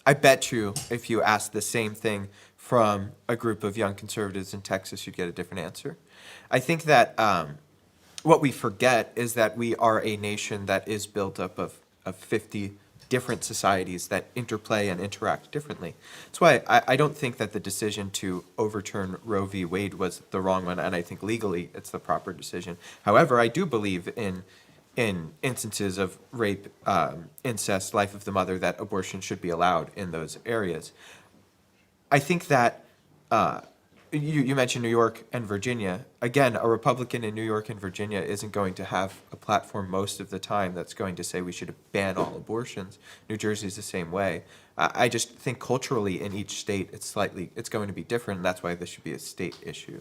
I bet you if you asked the same thing from a group of young conservatives in Texas, you'd get a different answer. I think that what we forget is that we are a nation that is built up of 50 different societies that interplay and interact differently. That's why I don't think that the decision to overturn Roe v. Wade was the wrong one, and I think legally it's the proper decision. However, I do believe in instances of rape, incest, life of the mother, that abortion should be allowed in those areas. I think that you mentioned New York and Virginia. Again, a Republican in New York and Virginia isn't going to have a platform most of the time that's going to say we should ban all abortions. New Jersey's the same way. I just think culturally in each state it's going to be different, and that's why this should be a state issue.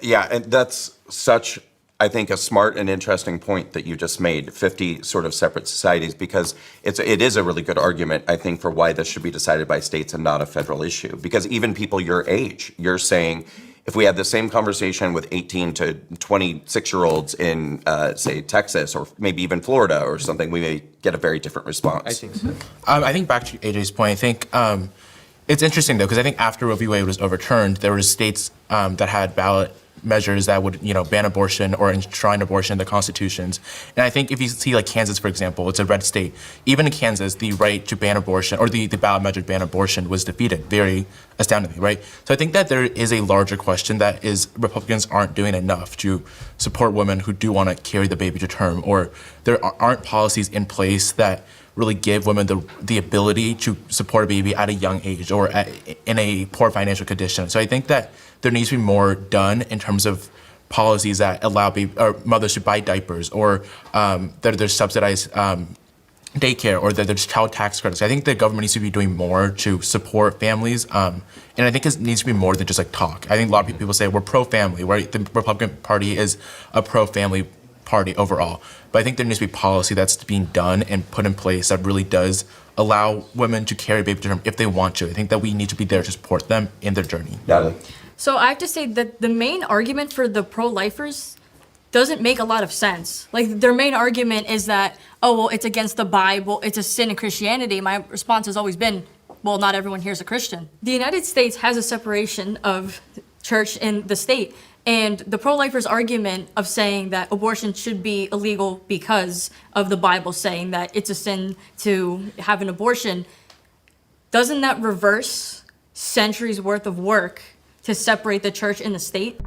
Yeah, and that's such, I think, a smart and interesting point that you just made, 50 sort of separate societies, because it is a really good argument, I think, for why this should be decided by states and not a federal issue. Because even people your age, you're saying, if we had the same conversation with 18 to 26-year-olds in, say, Texas or maybe even Florida or something, we may get a very different response. I think so. I think back to AJ's point, I think it's interesting, though, because I think after Roe v. Wade was overturned, there were states that had ballot measures that would, ban abortion or enshrine abortion in the constitutions. And I think if you see like Kansas, for example, it's a red state. Even in Kansas, the right to ban abortion or the ballot measure to ban abortion was defeated very astoundingly, right? So I think that there is a larger question that is Republicans aren't doing enough to support women who do want to carry the baby to term, or there aren't policies in place that really give women the ability to support a baby at a young age or in a poor financial condition. So I think that there needs to be more done in terms of policies that allow mothers to buy diapers, or that there's subsidized daycare, or that there's child tax credits. I think the government needs to be doing more to support families, and I think it needs to be more than just like talk. I think a lot of people say we're pro-family, right? The Republican Party is a pro-family party overall, but I think there needs to be policy that's being done and put in place that really does allow women to carry a baby to term if they want to. I think that we need to be there to support them in their journey. Natalie? So I have to say that the main argument for the pro-lifers doesn't make a lot of sense. Like, their main argument is that, oh, well, it's against the Bible, it's a sin in Christianity. My response has always been, well, not everyone here is a Christian. The United States has a separation of church and the state. And the pro-lifers' argument of saying that abortion should be illegal because of the Bible saying that it's a sin to have an abortion, doesn't that reverse centuries worth of work to separate the church and the state?